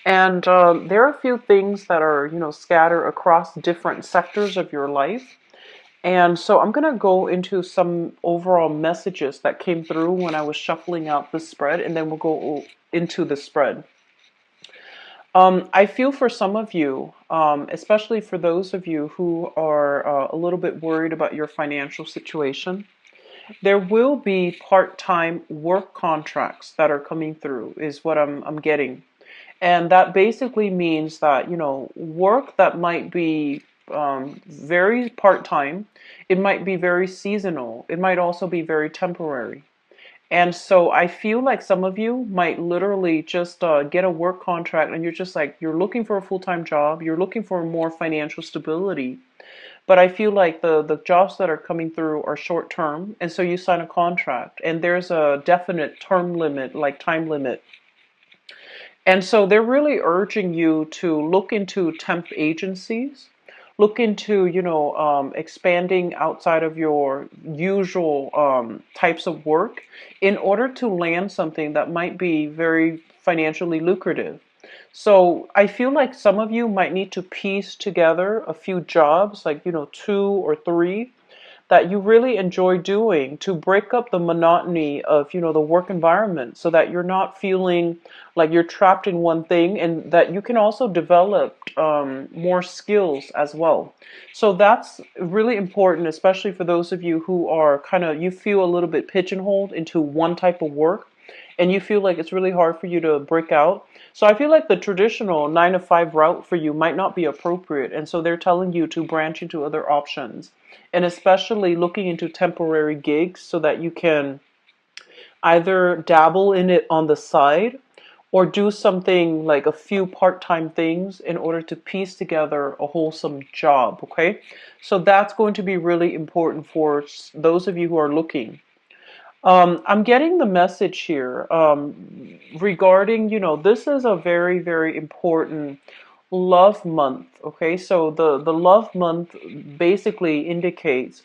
And there are a few things that are, scattered across different sectors of your life. And so I'm going to go into some overall messages that came through when I was shuffling out the spread, and then we'll go into the spread. I feel for some of you, especially for those of you who are a little bit worried about your financial situation, there will be part-time work contracts that are coming through, is what I'm getting. And that basically means that, work that might be very part-time, it might be very seasonal, it might also be very temporary. And so I feel like some of you might literally just get a work contract and you're just like, you're looking for a full-time job, you're looking for more financial stability. But I feel like the jobs that are coming through are short term. And so you sign a contract and there's a definite term limit, like time limit. And so they're really urging you to look into temp agencies, look into, expanding outside of your usual types of work in order to land something that might be very financially lucrative. So I feel like some of you might need to piece together a few jobs, like, two or three that you really enjoy doing to break up the monotony of, the work environment so that you're not feeling like you're trapped in one thing and that you can also develop more skills as well. So that's really important, especially for those of you who are you feel a little bit pigeonholed into one type of work and you feel like it's really hard for you to break out. So I feel like the traditional 9 to 5 route for you might not be appropriate. And so they're telling you to branch into other options and especially looking into temporary gigs so that you can either dabble in it on the side or do something like a few part-time things in order to piece together a wholesome job, okay? So that's going to be really important for those of you who are looking. I'm getting the message here regarding, this is a very, very important love month. Okay, so the love month basically indicates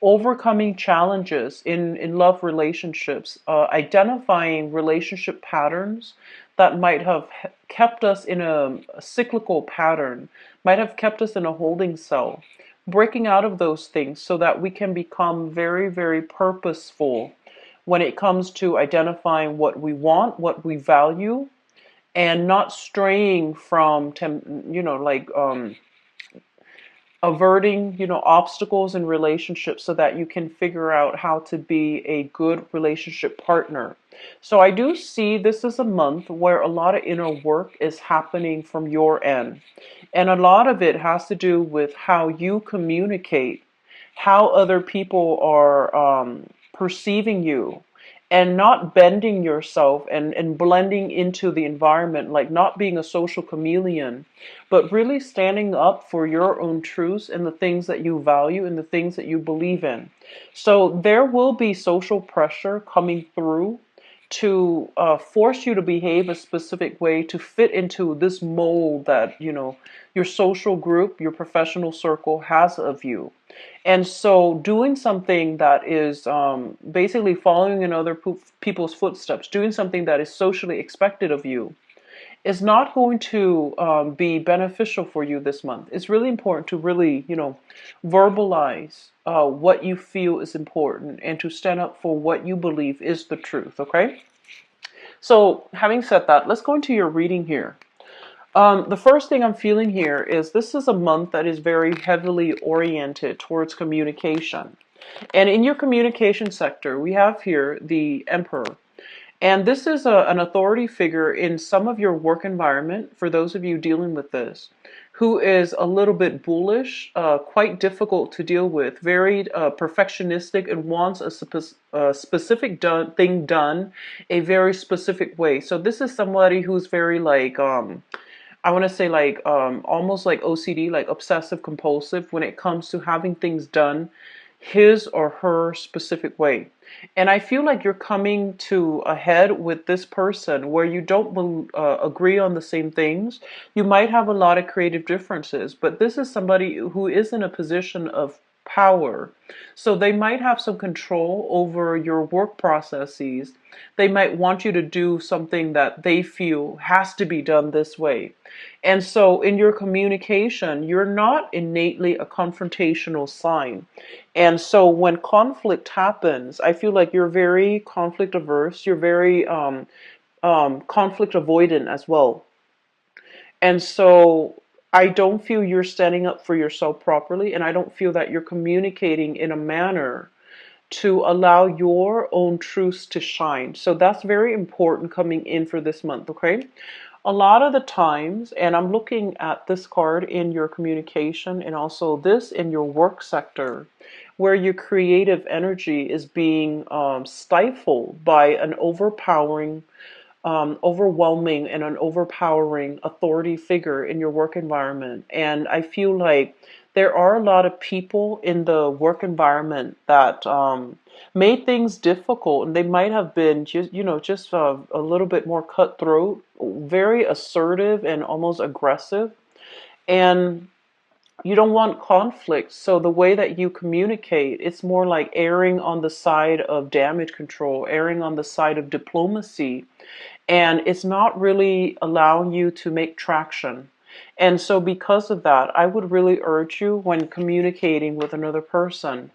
overcoming challenges in love relationships, identifying relationship patterns that might have kept us in a cyclical pattern, might have kept us in a holding cell, breaking out of those things so that we can become very, very purposeful when it comes to identifying what we want, what we value, and not straying from, averting, obstacles in relationships so that you can figure out how to be a good relationship partner. So I do see this is a month where a lot of inner work is happening from your end. And a lot of it has to do with how you communicate, how other people are perceiving you, and not bending yourself and blending into the environment, like not being a social chameleon, but really standing up for your own truths and the things that you value and the things that you believe in. So there will be social pressure coming through to force you to behave a specific way to fit into this mold that, your social group, your professional circle has of you. And so doing something that is basically following in other people's footsteps, doing something that is socially expected of you, is not going to be beneficial for you this month. It's really important to really, verbalize what you feel is important and to stand up for what you believe is the truth, okay? So having said that, let's go into your reading here. The first thing I'm feeling here is this is a month that is very heavily oriented towards communication. And in your communication sector, we have here the Emperor. And this is an authority figure in some of your work environment, for those of you dealing with this, who is a little bit bullish, quite difficult to deal with, very perfectionistic, and wants a specific thing done a very specific way. So this is somebody who's very like, I want to say like almost like OCD, like obsessive compulsive when it comes to having things done his or her specific way. And I feel like you're coming to a head with this person where you don't agree on the same things. You might have a lot of creative differences, but this is somebody who is in a position of power. So they might have some control over your work processes. They might want you to do something that they feel has to be done this way. And so in your communication, you're not innately a confrontational sign. And so when conflict happens, I feel like you're very conflict averse. You're very conflict avoidant as well. And so I don't feel you're standing up for yourself properly, and I don't feel that you're communicating in a manner to allow your own truths to shine. So that's very important coming in for this month, okay? A lot of the times, and I'm looking at this card in your communication and also this in your work sector, where your creative energy is being stifled by an overwhelming and an overpowering authority figure in your work environment. And I feel like there are a lot of people in the work environment that made things difficult, and they might have been just, just a little bit more cutthroat, very assertive and almost aggressive. And you don't want conflict. So the way that you communicate, it's more like erring on the side of damage control, erring on the side of diplomacy, and it's not really allowing you to make traction. And so because of that, I would really urge you when communicating with another person,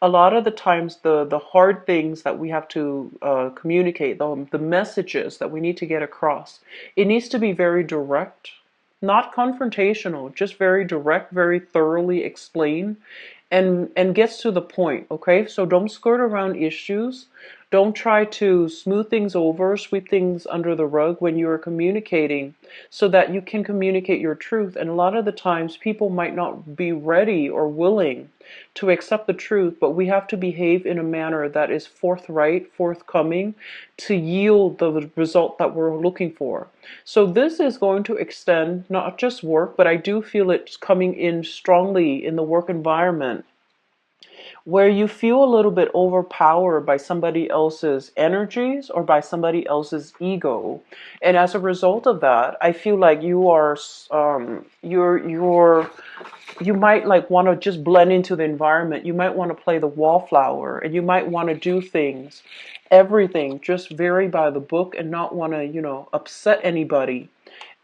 a lot of the times the hard things that we have to communicate, the messages that we need to get across, it needs to be very direct, not confrontational, just very direct, very thoroughly explained, and gets to the point. Okay, so don't skirt around issues. Don't try to smooth things over, sweep things under the rug when you are communicating, so that you can communicate your truth. And a lot of the times people might not be ready or willing to accept the truth, but we have to behave in a manner that is forthright, forthcoming, to yield the result that we're looking for. So this is going to extend not just work, but I do feel it's coming in strongly in the work environment, where you feel a little bit overpowered by somebody else's energies or by somebody else's ego. And as a result of that, I feel like you are you might like want to just blend into the environment. You might want to play the wallflower, and you might want to do things, everything just very by the book, and not want to, upset anybody.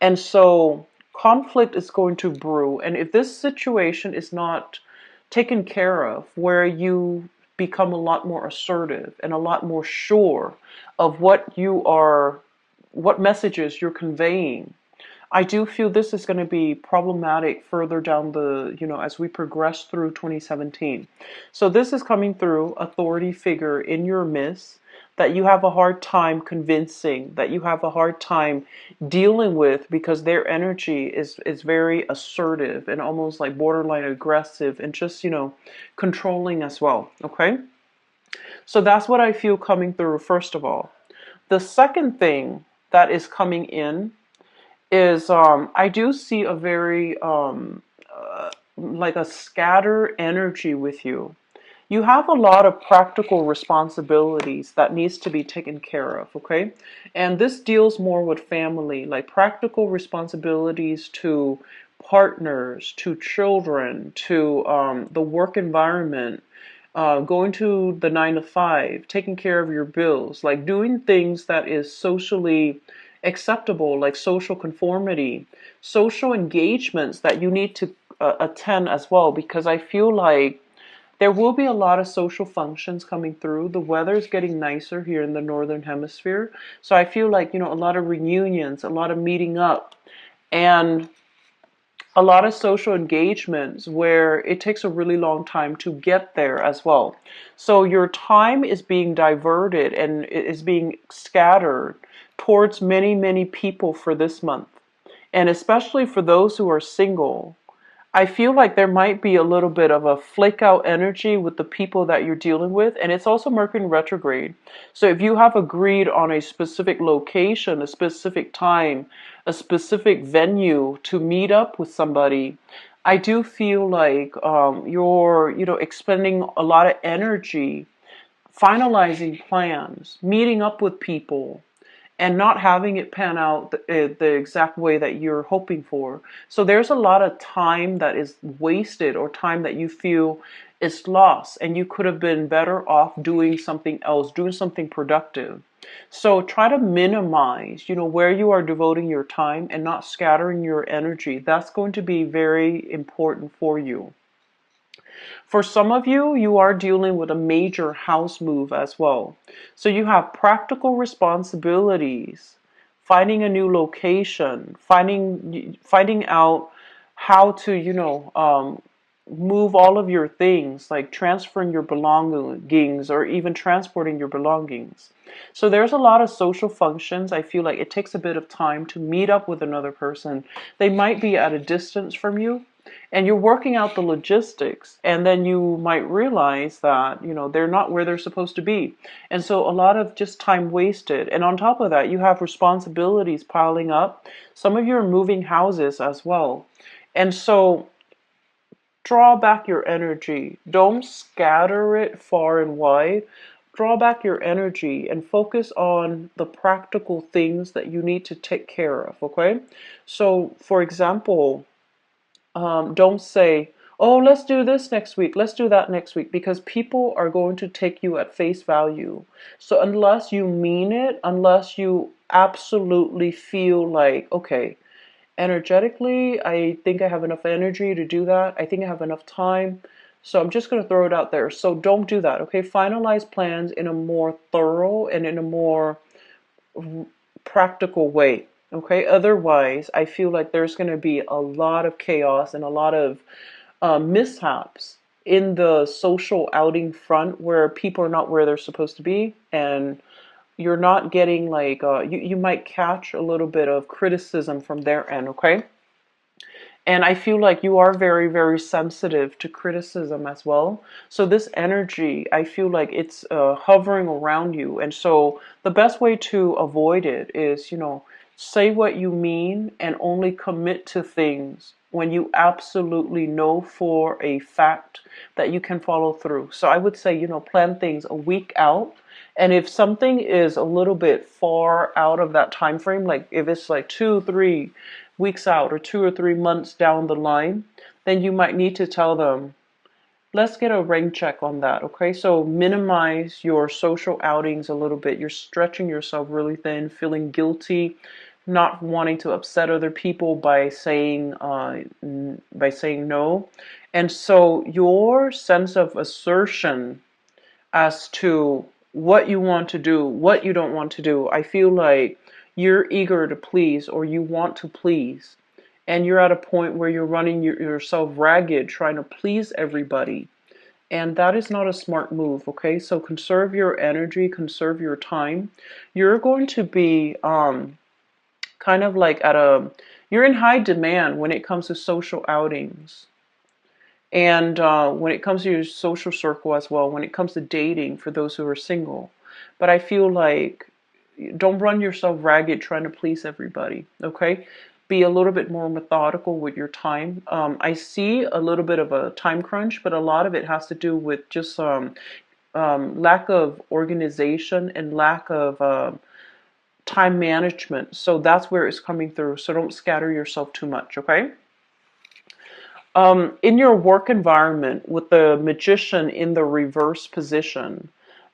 And so conflict is going to brew. And if this situation is not taken care of, where you become a lot more assertive and a lot more sure of what messages you're conveying, I do feel this is going to be problematic further down as we progress through 2017. So this is coming through authority figure in your midst that you have a hard time convincing, that you have a hard time dealing with, because their energy is very assertive and almost like borderline aggressive and just, controlling as well. Okay? So that's what I feel coming through, first of all. The second thing that is coming in is I do see a very like a scatter energy with you. You have a lot of practical responsibilities that needs to be taken care of, okay? And this deals more with family, like practical responsibilities to partners, to children, to the work environment, going to the 9 to 5, taking care of your bills, like doing things that is socially acceptable, like social conformity, social engagements that you need to attend as well, because I feel like there will be a lot of social functions coming through. The weather is getting nicer here in the northern hemisphere. So I feel like, a lot of reunions, a lot of meeting up, and a lot of social engagements where it takes a really long time to get there as well. So your time is being diverted and it is being scattered towards many, many people for this month. And especially for those who are single, I feel like there might be a little bit of a flake out energy with the people that you're dealing with. And it's also Mercury retrograde. So if you have agreed on a specific location, a specific time, a specific venue to meet up with somebody, I do feel like you're, expending a lot of energy finalizing plans, meeting up with people, and not having it pan out the exact way that you're hoping for. So there's a lot of time that is wasted, or time that you feel is lost, and you could have been better off doing something else, doing something productive. So try to minimize, where you are devoting your time and not scattering your energy. That's going to be very important for you. For some of you, you are dealing with a major house move as well. So you have practical responsibilities, finding a new location, finding out how to, move all of your things, like transferring your belongings or even transporting your belongings. So there's a lot of social functions. I feel like it takes a bit of time to meet up with another person. They might be at a distance from you, and you're working out the logistics, and then you might realize that they're not where they're supposed to be, and so a lot of just time wasted. And on top of that, you have responsibilities piling up. Some of you are moving houses as well, and so draw back your energy. Don't scatter it far and wide. Draw back your energy and focus on the practical things that you need to take care of, okay? So for example, don't say, oh, let's do this next week, let's do that next week, because people are going to take you at face value. So unless you mean it, unless you absolutely feel like, okay, energetically, I think I have enough energy to do that, I think I have enough time, so I'm just going to throw it out there. So don't do that, okay? Finalize plans in a more thorough and in a more practical way. Okay, otherwise, I feel like there's going to be a lot of chaos and a lot of mishaps in the social outing front, where people are not where they're supposed to be, and you're not getting like, you might catch a little bit of criticism from their end, okay? And I feel like you are very, very sensitive to criticism as well. So this energy, I feel like it's hovering around you. And so the best way to avoid it is, say what you mean and only commit to things when you absolutely know for a fact that you can follow through. So I would say, plan things a week out. And if something is a little bit far out of that time frame, like if it's like 2 3 weeks out or 2 or 3 months down the line, then you might need to tell them, let's get a rain check on that, okay? So minimize your social outings a little bit. You're stretching yourself really thin, feeling guilty, not wanting to upset other people by saying no. And so your sense of assertion as to what you want to do, what you don't want to do, I feel like you're eager to please, or you want to please, and you're at a point where you're running yourself ragged trying to please everybody. And that is not a smart move, okay? So conserve your energy, conserve your time. You're going to be kind of like you're in high demand when it comes to social outings. And when it comes to your social circle as well, when it comes to dating for those who are single. But I feel like, don't run yourself ragged trying to please everybody, okay? Be a little bit more methodical with your time. I see a little bit of a time crunch, but a lot of it has to do with just lack of organization and lack of time management. So that's where it's coming through. So don't scatter yourself too much, okay? In your work environment with the Magician in the reverse position,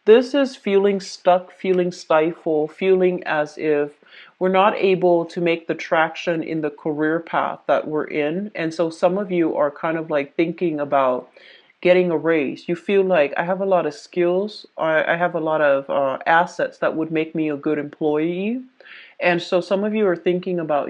this is feeling stuck, feeling stifled, feeling as if we're not able to make the traction in the career path that we're in. And so some of you are kind of like thinking about getting a raise. You feel like, I have a lot of skills, I have a lot of assets that would make me a good employee. And so some of you are thinking about,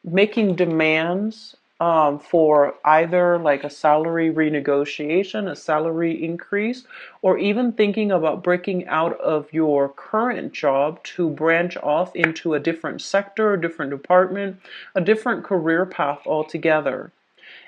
making demands for either like a salary renegotiation, a salary increase, or even thinking about breaking out of your current job to branch off into a different sector, a different department, a different career path altogether.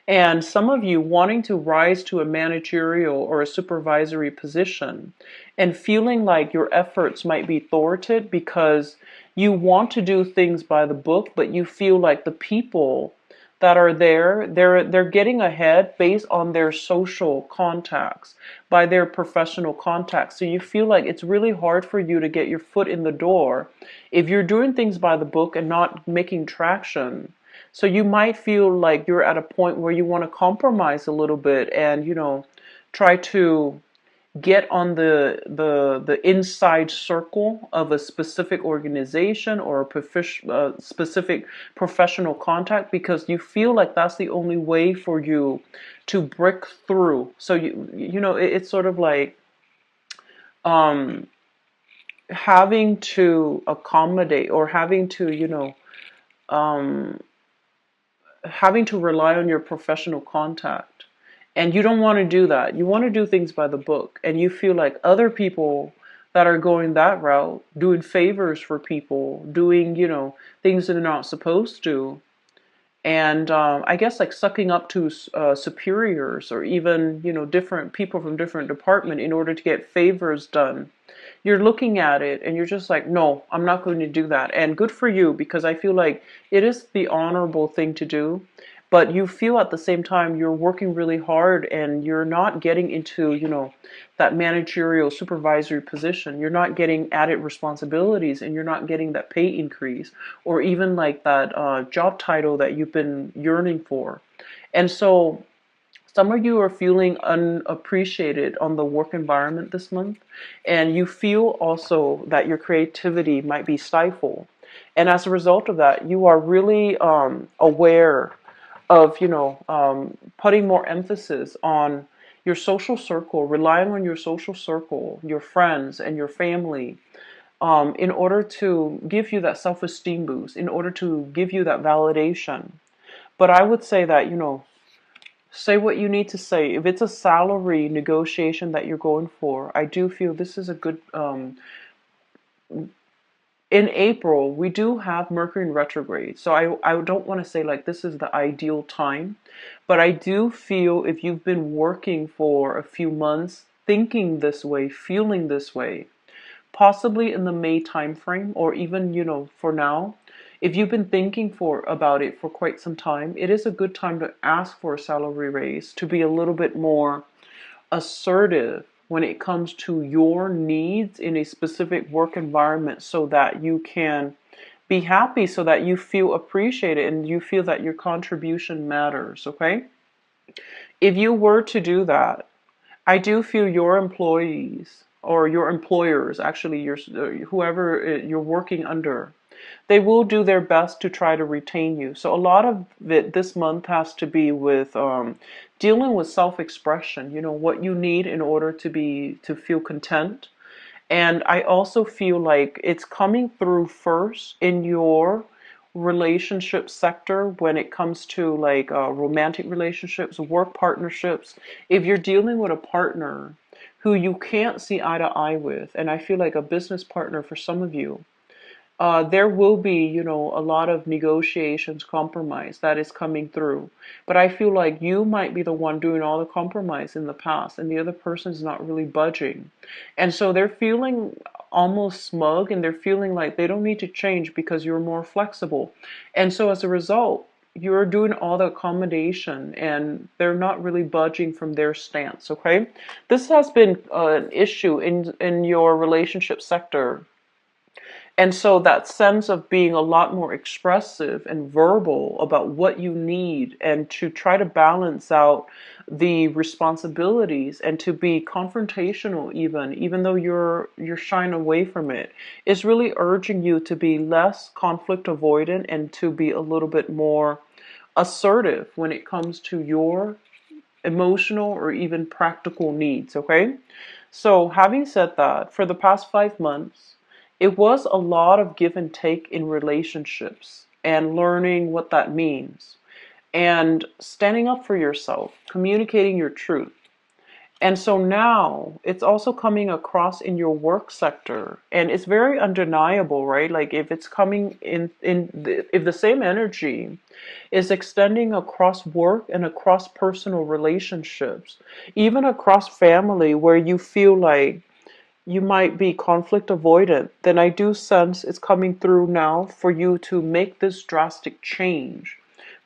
And some of you wanting to rise to a managerial or a supervisory position and feeling like your efforts might be thwarted because you want to do things by the book, but you feel like the people that are there, they're getting ahead based on their social contacts, by their professional contacts. So you feel like it's really hard for you to get your foot in the door if you're doing things by the book and not making traction. So you might feel like you're at a point where you want to compromise a little bit and, try to get on the inside circle of a specific organization or a specific professional contact, because you feel like that's the only way for you to break through. So it's sort of like um, having to accommodate, or um, having to rely on your professional contact. And you don't want to do that. You want to do things by the book. And you feel like other people that are going that route, doing favors for people, doing, things that they're not supposed to. And I guess like sucking up to superiors, or even, different people from different department in order to get favors done. You're looking at it and you're just like, no, I'm not going to do that. And good for you, because I feel like it is the honorable thing to do. But you feel at the same time you're working really hard and you're not getting into, that managerial supervisory position. You're not getting added responsibilities, and you're not getting that pay increase, or even like that job title that you've been yearning for. And so some of you are feeling unappreciated on the work environment this month, and you feel also that your creativity might be stifled. And as a result of that, you are really aware of, putting more emphasis on your social circle, relying on your social circle, your friends and your family, in order to give you that self-esteem boost, in order to give you that validation. But I would say that, say what you need to say. If it's a salary negotiation that you're going for, I do feel this is a good. In April, we do have Mercury in retrograde. So I don't want to say like this is the ideal time, but I do feel if you've been working for a few months, thinking this way, feeling this way, possibly in the May timeframe, or even, for now, if you've been thinking about it for quite some time, it is a good time to ask for a salary raise, to be a little bit more assertive when it comes to your needs in a specific work environment, so that you can be happy, so that you feel appreciated and you feel that your contribution matters, okay? If you were to do that, I do feel your employees, or your employers, actually, whoever you're working under, they will do their best to try to retain you. So a lot of it this month has to be with dealing with self-expression, what you need in order to feel content. And I also feel like it's coming through first in your relationship sector when it comes to like romantic relationships, work partnerships. If you're dealing with a partner who you can't see eye to eye with, and I feel like a business partner for some of you, there will be, a lot of negotiations, compromise that is coming through. But I feel like you might be the one doing all the compromise in the past, and the other person's not really budging. And so they're feeling almost smug, and they're feeling like they don't need to change because you're more flexible. And so as a result, you're doing all the accommodation and they're not really budging from their stance, okay? This has been an issue in your relationship sector, and so that sense of being a lot more expressive and verbal about what you need, and to try to balance out the responsibilities, and to be confrontational, even though you're shying away from it, is really urging you to be less conflict avoidant and to be a little bit more assertive when it comes to your emotional or even practical needs, okay? So having said that, for the past 5 months, it was a lot of give and take in relationships, and learning what that means, and standing up for yourself, communicating your truth. And so now it's also coming across in your work sector, and it's very undeniable, right? Like if it's coming if the same energy is extending across work and across personal relationships, even across family, where you feel like you might be conflict avoidant, then I do sense it's coming through now for you to make this drastic change,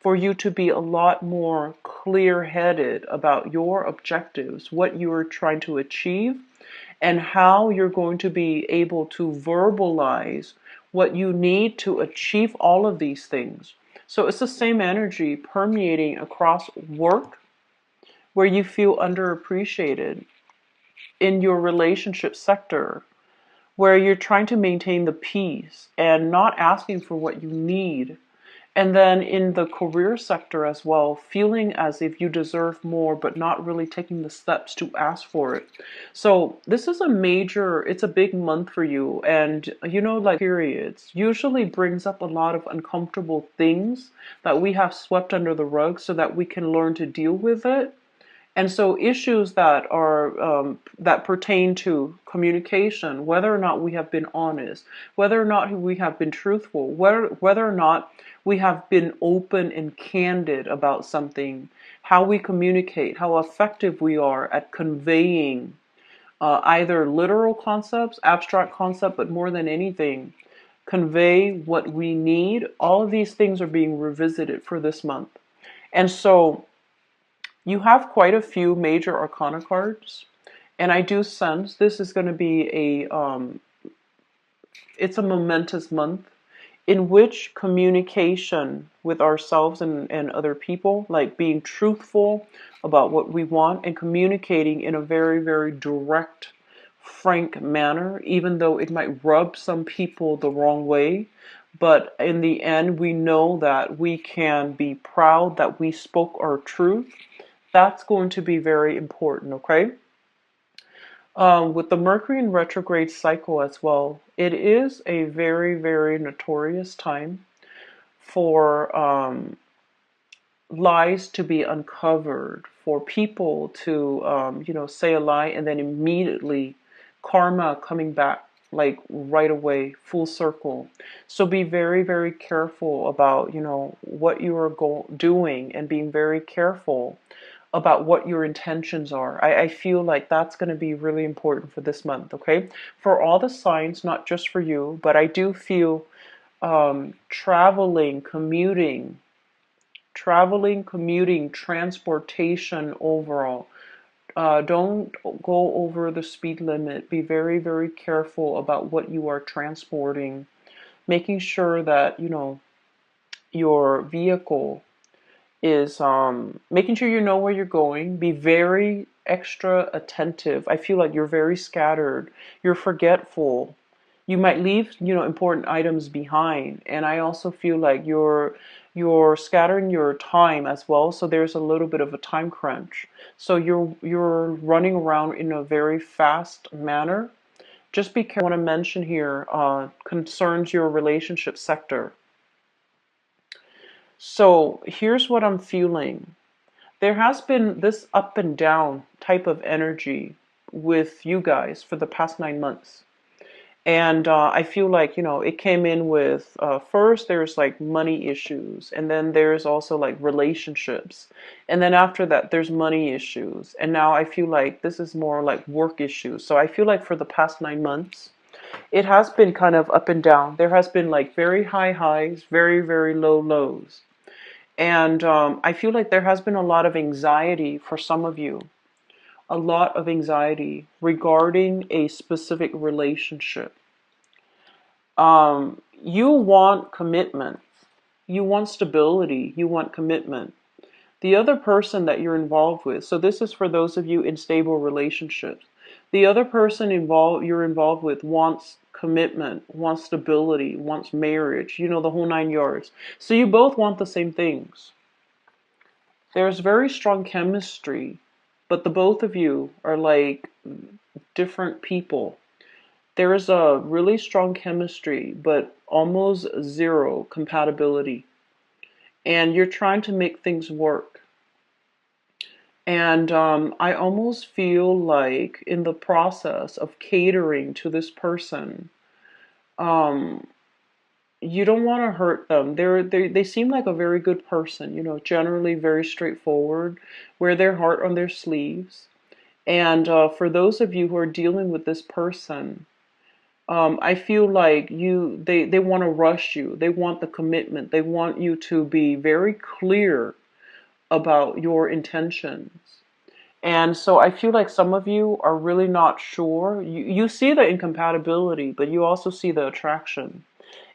for you to be a lot more clear-headed about your objectives, what you are trying to achieve, and how you're going to be able to verbalize what you need to achieve all of these things. So it's the same energy permeating across work, where you feel underappreciated, in your relationship sector, where you're trying to maintain the peace and not asking for what you need. And then in the career sector as well, feeling as if you deserve more, but not really taking the steps to ask for it. So this is it's a big month for you. And like periods usually brings up a lot of uncomfortable things that we have swept under the rug so that we can learn to deal with it. And so issues that are that pertain to communication, whether or not we have been honest, whether or not we have been truthful, whether or not we have been open and candid about something, how we communicate, how effective we are at conveying either literal concepts, abstract concept, but more than anything, convey what we need. All of these things are being revisited for this month. And so you have quite a few major arcana cards, and I do sense this is going to be it's a momentous month in which communication with ourselves and other people, like being truthful about what we want and communicating in a very, very direct, frank manner, even though it might rub some people the wrong way. But in the end, we know that we can be proud that we spoke our truth. That's going to be very important, okay? With the Mercury in retrograde cycle as well, it is a very, very notorious time for lies to be uncovered, for people to, say a lie and then immediately karma coming back like right away, full circle. So be very, very careful about, what you are doing, and being very careful about what your intentions are. I feel like that's going to be really important for this month, okay? For all the signs, not just for you, but I do feel traveling, commuting, transportation overall. Don't go over the speed limit. Be very, very careful about what you are transporting, making sure that, your vehicle is making sure you know where you're going. Be very extra attentive. I feel like you're very scattered. You're forgetful. You might leave, important items behind. And I also feel like you're scattering your time as well. So there's a little bit of a time crunch. So you're running around in a very fast manner. Just be careful. I want to mention here concerns your relationship sector. So here's what I'm feeling. There has been this up and down type of energy with you guys for the past 9 months. And I feel like, it came in with first there's like money issues, and then there's also like relationships. And then after that, there's money issues. And now I feel like this is more like work issues. So I feel like for the past 9 months, it has been kind of up and down. There has been like very high highs, very, very low lows. And I feel like there has been a lot of anxiety for some of you, a lot of anxiety regarding a specific relationship. You want commitment, you want stability, you want commitment. The other person that you're involved with, so this is for those of you in stable relationships, the other person you're involved with wants commitment, wants stability, wants marriage, the whole 9 yards. So you both want the same things. There's very strong chemistry, but the both of you are like different people. There is a really strong chemistry, but almost zero compatibility. And you're trying to make things work. And I almost feel like in the process of catering to this person, um, you don't want to hurt them. They seem like a very good person, generally very straightforward, wear their heart on their sleeves. And for those of you who are dealing with this person, I feel like they want to rush you. They want the commitment. They want you to be very clear about your intentions. And so I feel like some of you are really not sure. You see the incompatibility, but you also see the attraction.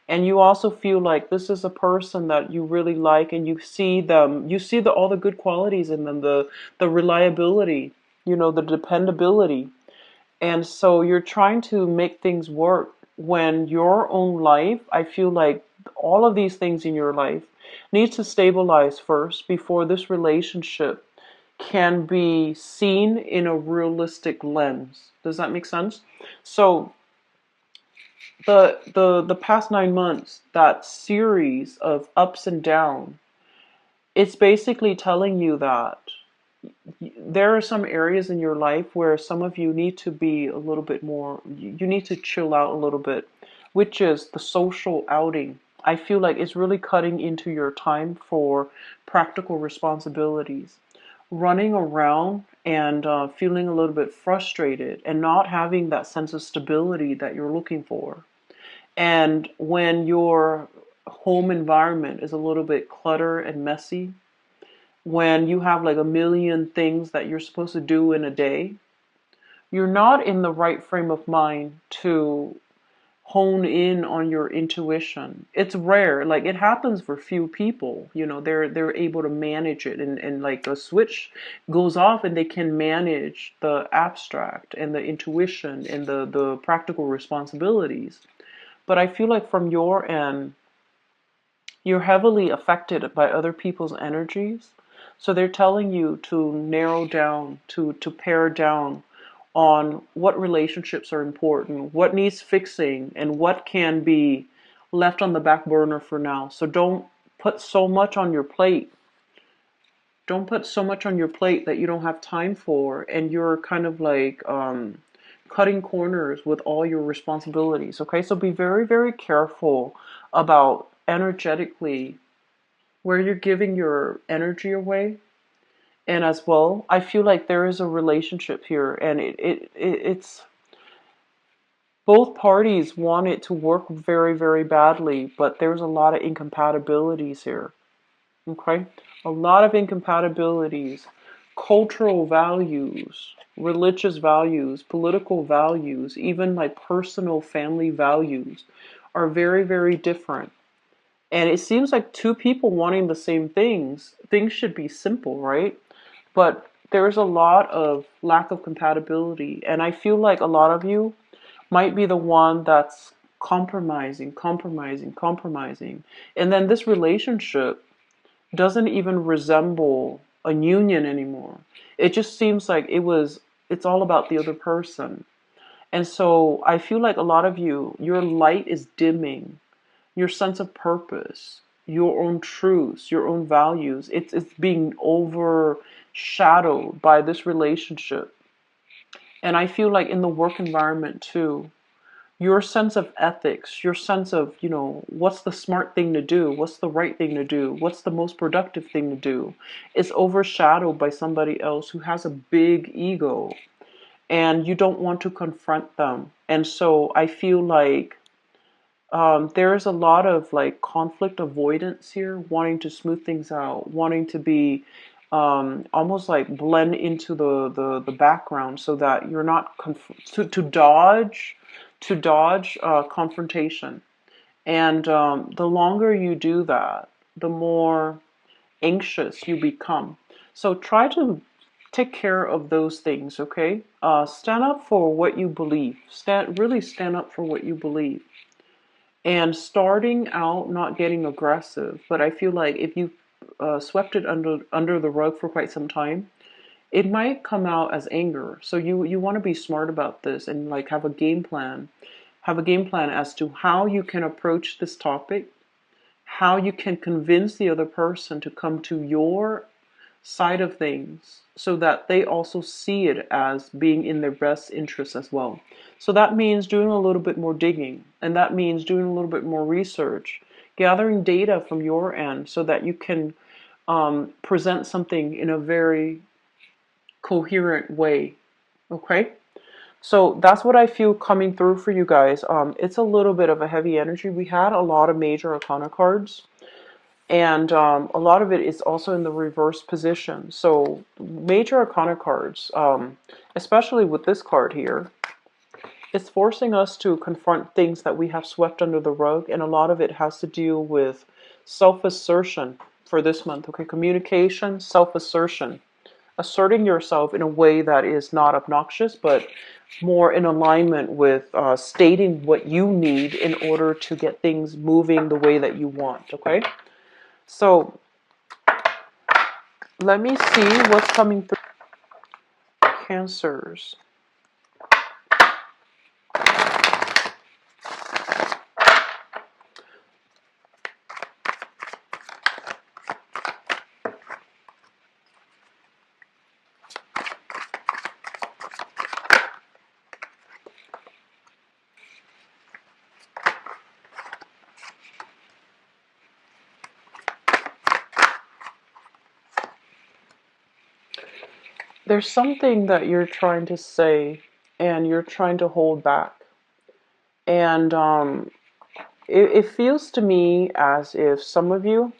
And you also feel like this is a person that you really like, and you see all the good qualities in them, the reliability, the dependability. And so you're trying to make things work when your own life, I feel like all of these things in your life needs to stabilize first before this relationship can be seen in a realistic lens. Does that make sense? So the past 9 months, that series of ups and downs, it's basically telling you that there are some areas in your life where some of you need to be a little bit more, you need to chill out a little bit, which is the social outing. I feel like it's really cutting into your time for practical responsibilities. Running around and feeling a little bit frustrated and not having that sense of stability that you're looking for. And when your home environment is a little bit cluttered and messy, when you have like a million things that you're supposed to do in a day, you're not in the right frame of mind to hone in on your intuition. It's rare. Like it happens for few people. They're able to manage it, and like a switch goes off and they can manage the abstract and the intuition and the practical responsibilities. But I feel like from your end, you're heavily affected by other people's energies. So they're telling you to narrow down, to pare down on what relationships are important, what needs fixing, and what can be left on the back burner for now. So don't put so much on your plate. Don't put so much on your plate that you don't have time for, and you're kind of like cutting corners with all your responsibilities. Okay, so be very, very careful about energetically where you're giving your energy away. And as well, I feel like there is a relationship here, and it's both parties want it to work very, very badly, but there's a lot of incompatibilities here. Okay? A lot of incompatibilities, cultural values, religious values, political values, even like personal family values are very, very different. And it seems like two people wanting the same things should be simple, right? But there's a lot of lack of compatibility. And I feel like a lot of you might be the one that's compromising, compromising, compromising. And then this relationship doesn't even resemble a union anymore. It just seems like it's all about the other person. And so I feel like a lot of you, your light is dimming, your sense of purpose, your own truths, your own values. It's being overshadowed by this relationship. And I feel like in the work environment too, your sense of ethics, your sense of, what's the smart thing to do, what's the right thing to do, what's the most productive thing to do, is overshadowed by somebody else who has a big ego, and you don't want to confront them. And so I feel like there's a lot of like conflict avoidance here, wanting to smooth things out, wanting to be almost like blend into the background so that you're not to dodge confrontation. And the longer you do that, the more anxious you become. So try to take care of those things, okay? Stand up for what you believe. Really stand up for what you believe. And starting out, not getting aggressive, but I feel like if you swept it under the rug for quite some time, it might come out as anger. So you want to be smart about this and like have a game plan. Have a game plan as to how you can approach this topic, how you can convince the other person to come to your side of things so that they also see it as being in their best interest as well. So that means doing a little bit more digging, and that means doing a little bit more research, gathering data from your end so that you can present something in a very coherent way. Okay? So that's what I feel coming through for you guys. It's a little bit of a heavy energy. We had a lot of major arcana cards, and a lot of it is also in the reverse position. So major arcana cards, especially with this card here, it's forcing us to confront things that we have swept under the rug, and a lot of it has to do with self-assertion for this month. Okay, communication, self-assertion, asserting yourself in a way that is not obnoxious, but more in alignment with stating what you need in order to get things moving the way that you want. Okay, so let me see what's coming through. Cancers. There's something that you're trying to say and you're trying to hold back. And it feels to me as if some of you,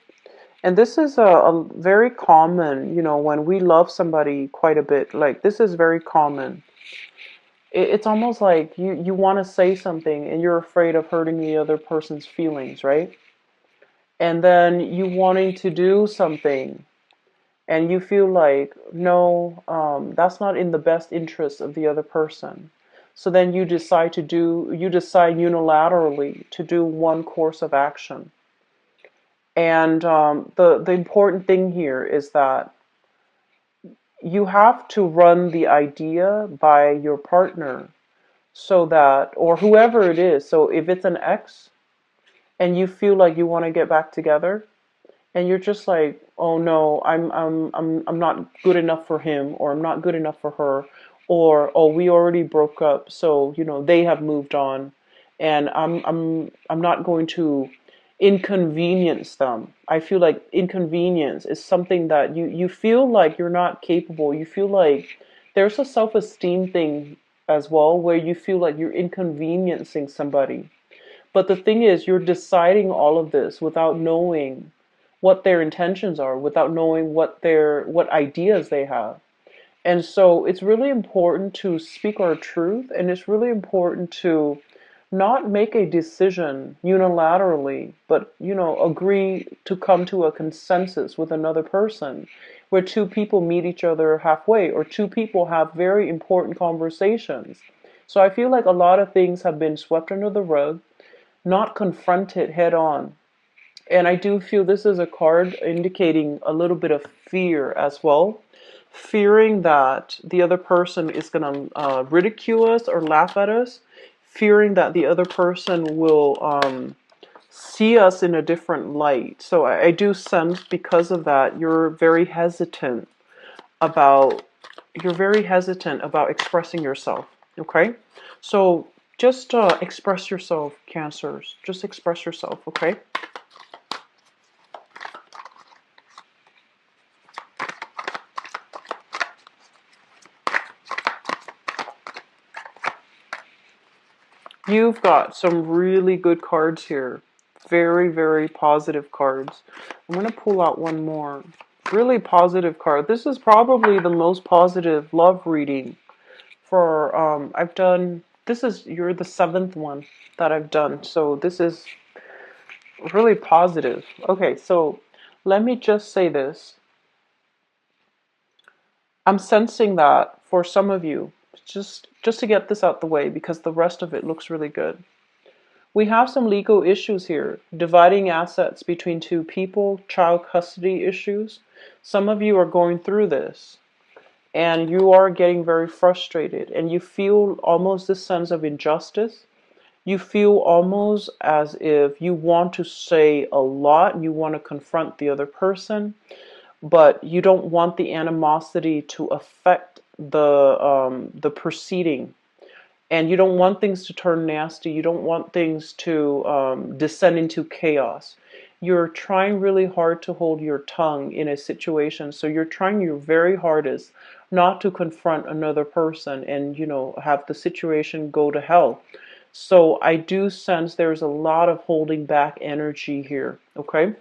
and this is a very common, when we love somebody quite a bit, like this is very common. It's almost like you want to say something and you're afraid of hurting the other person's feelings, right? And then you wanting to do something and you feel like, no, that's not in the best interest of the other person. So then you decide unilaterally to do one course of action. And the important thing here is that you have to run the idea by your partner so that, or whoever it is. So if it's an ex and you feel like you want to get back together, and you're just like, oh no, I'm not good enough for him, or I'm not good enough for her, or oh, we already broke up, so they have moved on, and I'm not going to inconvenience them. I feel like inconvenience is something that you feel like you're not capable. You feel like there's a self-esteem thing as well, where you feel like you're inconveniencing somebody. But the thing is, you're deciding all of this without knowing what their intentions are, without knowing what ideas they have. And so it's really important to speak our truth, and it's really important to not make a decision unilaterally, but agree to come to a consensus with another person, where two people meet each other halfway, or two people have very important conversations. So I feel like a lot of things have been swept under the rug, not confronted head on. And I do feel this is a card indicating a little bit of fear as well. Fearing that the other person is going to ridicule us or laugh at us. Fearing that the other person will see us in a different light. So I do sense, because of that, you're very hesitant about expressing yourself. Okay? So just express yourself, Cancers. Just express yourself, okay? You've got some really good cards here. Very, very positive cards. I'm going to pull out one more. Really positive card. This is probably the most positive love reading for, I've done, you're the 7th one that I've done. So this is really positive. Okay, so let me just say this. I'm sensing that for some of you, just to get this out the way, because the rest of it looks really good. We have some legal issues here, dividing assets between two people, child custody issues. Some of you are going through this, and you are getting very frustrated, and you feel almost this sense of injustice. You feel almost as if you want to say a lot, you want to confront the other person, but you don't want the animosity to affect the proceeding, and you don't want things to turn nasty. You don't want things to descend into chaos. you're trying really hard to hold your tongue in a situation. So you're trying your very hardest not to confront another person and, have the situation go to hell. So I do sense there's a lot of holding back energy here, okay?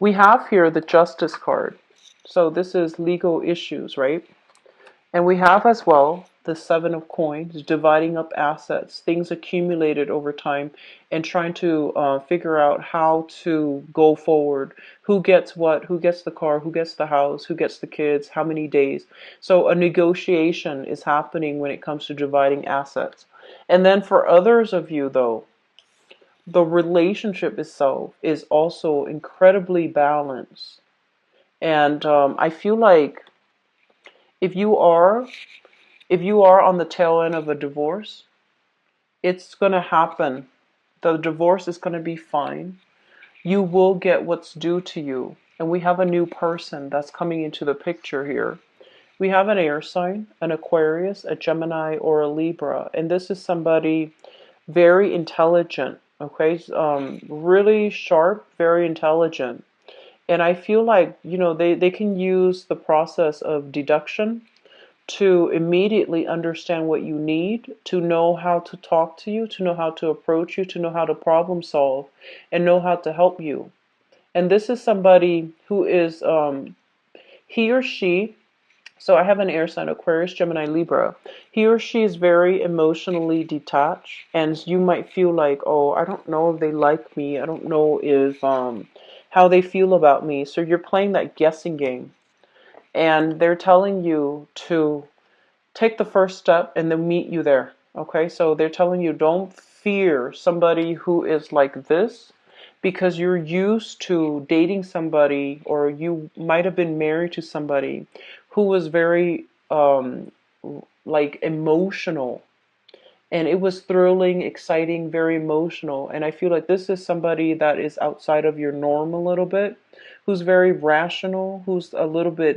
We have here the Justice card. So this is legal issues, right? And we have as well the Seven of Coins, dividing up assets, things accumulated over time, and trying to figure out how to go forward. Who gets what? Who gets the car? Who gets the house? Who gets the kids? How many days? So a negotiation is happening when it comes to dividing assets. And then for others of you, though, the relationship itself is also incredibly balanced. And I feel like if you are if you are on the tail end of a divorce, it's going to happen. The divorce is going to be fine. You will get what's due to you. And we have a new person that's coming into the picture here. We have an air sign, an Aquarius, a Gemini, or a Libra. And this is somebody very intelligent, okay? Really sharp, very intelligent. And I feel like, they can use the process of deduction to immediately understand what you need, to know how to talk to you, to know how to approach you, to know how to problem solve, and know how to help you. And this is somebody who is, he or she, so I have an air sign, Aquarius, Gemini, Libra. He or she is very emotionally detached, and you might feel like, oh, I don't know if they like me. I don't know if, how they feel about me. So you're playing that guessing game. And they're telling you to take the first step and they'll meet you there. Okay, so they're telling you don't fear somebody who is like this because you're used to dating somebody, or you might have been married to somebody who was very like emotional, and it was thrilling, exciting, very emotional. And I feel like this is somebody that is outside of your norm a little bit, who's very rational, who's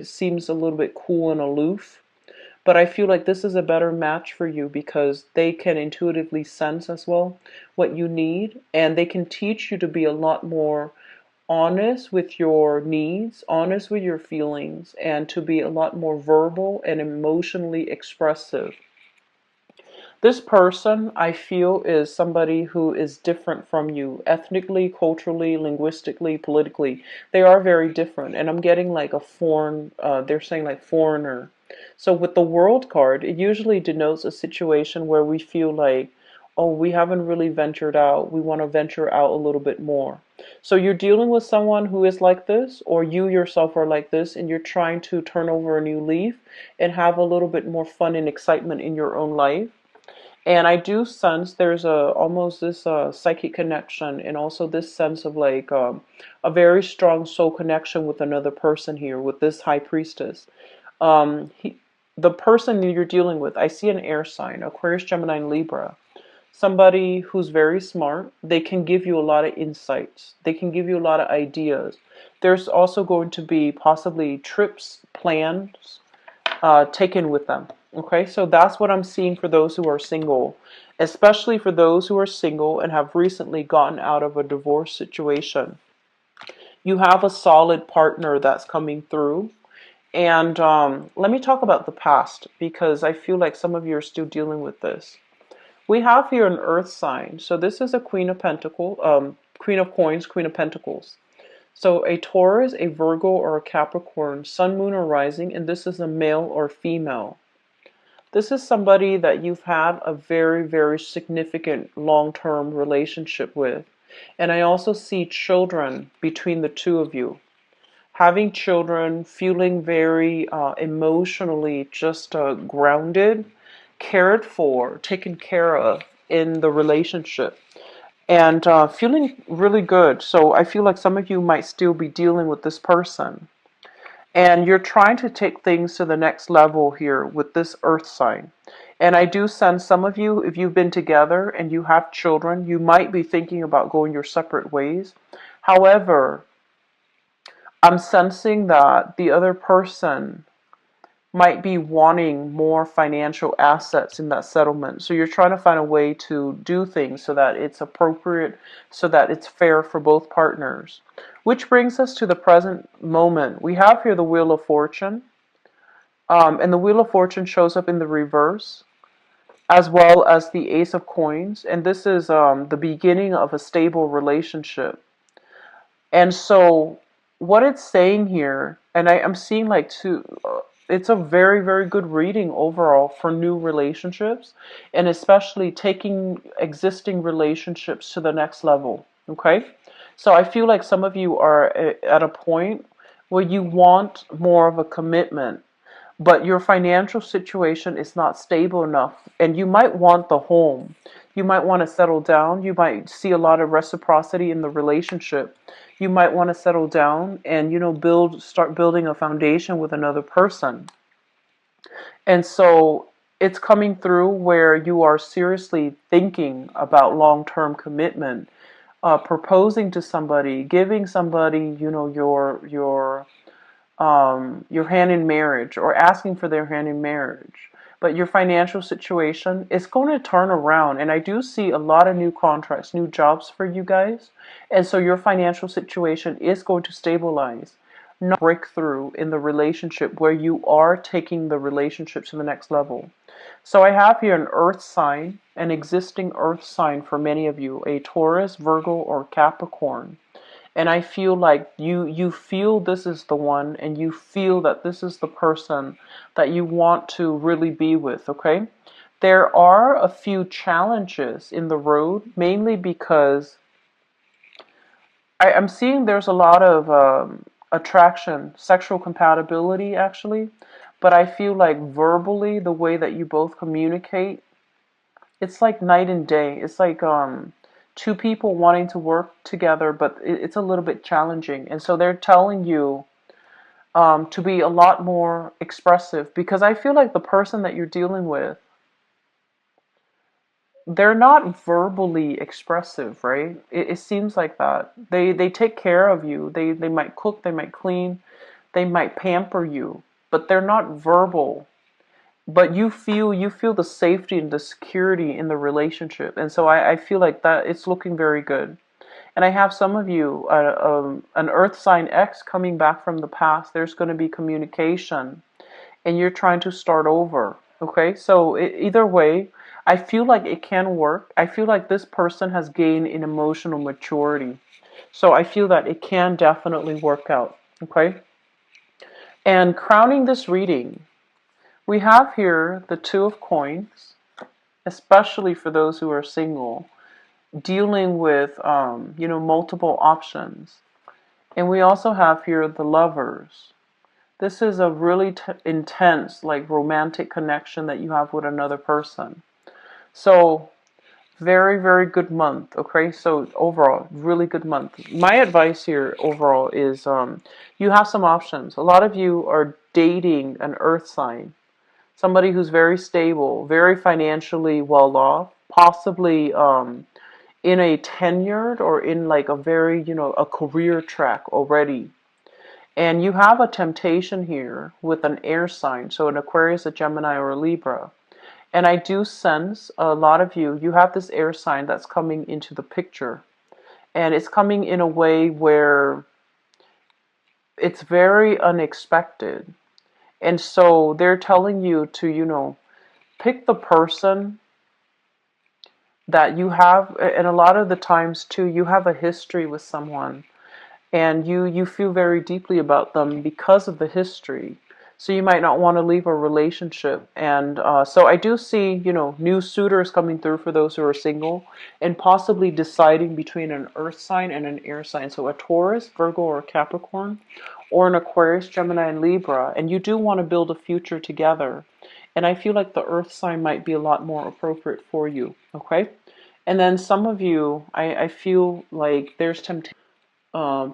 seems a little bit cool and aloof. But I feel like this is a better match for you because they can intuitively sense as well what you need, and they can teach you to be a lot more honest with your needs, honest with your feelings, and to be a lot more verbal and emotionally expressive. This person, I feel, is somebody who is different from you ethnically, culturally, linguistically, politically. They are very different. And I'm getting like a foreign, they're saying like foreigner. So with the World card, it usually denotes a situation where we feel like, oh, we haven't really ventured out. We want to venture out a little bit more. So you're dealing with someone who is like this, or you yourself are like this, and you're trying to turn over a new leaf and have a little bit more fun and excitement in your own life. And I do sense there's almost this psychic connection, and also this sense of like a very strong soul connection with another person here, with this high priestess. The person that you're dealing with, I see an air sign, Aquarius, Gemini, and Libra. Somebody who's very smart. They can give you a lot of insights. They can give you a lot of ideas. There's also going to be possibly trips, plans taken with them. Okay, so that's what I'm seeing for those who are single, especially for those who are single and have recently gotten out of a divorce situation. You have a solid partner that's coming through. And let me talk about the past because I feel like some of you are still dealing with this. We have here an earth sign. So this is a Queen of Pentacles, Queen of Coins, Queen of Pentacles. So a Taurus, a Virgo, or a Capricorn, Sun, Moon, or Rising, and this is a male or female. This is somebody that you've had a very, very significant long-term relationship with. And I also see children between the two of you. Having children, feeling very emotionally just grounded, cared for, taken care of in the relationship, and feeling really good. So I feel like some of you might still be dealing with this person. And you're trying to take things to the next level here with this earth sign. And I do sense some of you, if you've been together and you have children, you might be thinking about going your separate ways. However, I'm sensing that the other person might be wanting more financial assets in that settlement. So you're trying to find a way to do things so that it's appropriate, so that it's fair for both partners. Which brings us to the present moment. We have here the Wheel of Fortune, and the Wheel of Fortune shows up in the reverse, as well as the Ace of Coins, and this is the beginning of a stable relationship. And so, what it's saying here, and I'm seeing like two, it's a very, very good reading overall for new relationships, and especially taking existing relationships to the next level. Okay? So, I feel like some of you are at a point where you want more of a commitment, but your financial situation is not stable enough, and you might want the home. You might want to settle down. You might see a lot of reciprocity in the relationship. You might want to settle down and, start building a foundation with another person. And so it's coming through where you are seriously thinking about long-term commitment, proposing to somebody, giving somebody, your hand in marriage, or asking for their hand in marriage. But your financial situation is going to turn around. And I do see a lot of new contracts, new jobs for you guys. And so your financial situation is going to stabilize. Not breakthrough in the relationship where you are taking the relationship to the next level. So I have here an earth sign, an existing earth sign for many of you, a Taurus, Virgo, or Capricorn. And I feel like you feel this is the one, and you feel that this is the person that you want to really be with. Okay, there are a few challenges in the road, mainly because I'm seeing there's a lot of attraction, sexual compatibility actually, but I feel like verbally, the way that you both communicate, it's like night and day. It's like two people wanting to work together, but it's a little bit challenging. And so they're telling you to be a lot more expressive, because I feel like the person that you're dealing with, they're not verbally expressive, right? It seems like that. They take care of you. They might cook, they might clean, they might pamper you, but they're not verbal. But you feel the safety and the security in the relationship. And so I feel like that it's looking very good. And I have some of you, an earth sign X coming back from the past. There's going to be communication, and you're trying to start over. Okay, so either way, I feel like it can work. I feel like this person has gained in emotional maturity, so I feel that it can definitely work out. Okay, and crowning this reading, we have here the Two of Coins, especially for those who are single, dealing with multiple options. And we also have here the Lovers. This is a really intense, like, romantic connection that you have with another person. So very, very good month. Okay, so overall, really good month. My advice here overall is you have some options. A lot of you are dating an earth sign, somebody who's very stable, very financially well off, possibly in a tenured, or in like a very, a career track already. And you have a temptation here with an air sign, so an Aquarius, a Gemini, or a Libra. And I do sense a lot of you have this air sign that's coming into the picture. And it's coming in a way where it's very unexpected. And so they're telling you to, pick the person that you have. And a lot of the times too, you have a history with someone, and you feel very deeply about them because of the history. So you might not want to leave a relationship. And so I do see, new suitors coming through for those who are single, and possibly deciding between an earth sign and an air sign. So a Taurus, Virgo, or Capricorn, or an Aquarius, Gemini, and Libra. And you do want to build a future together. And I feel like the earth sign might be a lot more appropriate for you. Okay? And then some of you, I feel like there's temptation.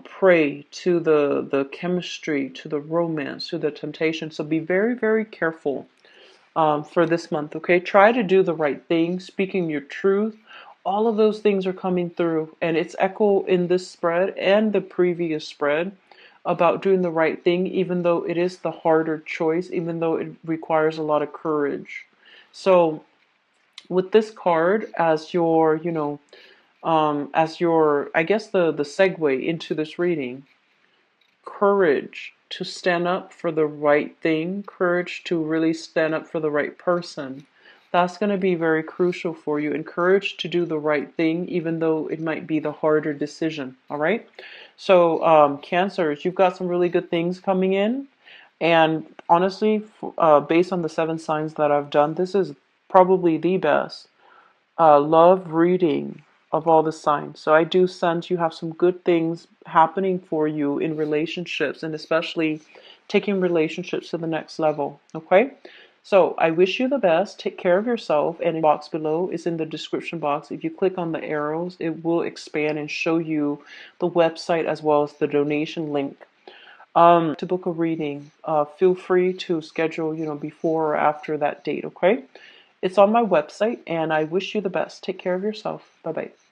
Prey to the chemistry, to the romance, to the temptation. So be very, very careful for this month, okay? Try to do the right thing, speaking your truth. All of those things are coming through, and it's echo in this spread and the previous spread about doing the right thing, even though it is the harder choice, even though it requires a lot of courage. So with this card as your, as your, I guess the segue into this reading, courage to stand up for the right thing, courage to really stand up for the right person. That's going to be very crucial for you, and courage to do the right thing, even though it might be the harder decision. All right. So, Cancers, you've got some really good things coming in. And honestly, based on the 7 signs that I've done, this is probably the best love reading of all the signs. So I do sense you have some good things happening for you in relationships, and especially taking relationships to the next level. Okay? So I wish you the best. Take care of yourself. And the box below is in the description box. If you click on the arrows, it will expand and show you the website as well as the donation link. To book a reading, feel free to schedule, before or after that date, okay? It's on my website, and I wish you the best. Take care of yourself. Bye bye.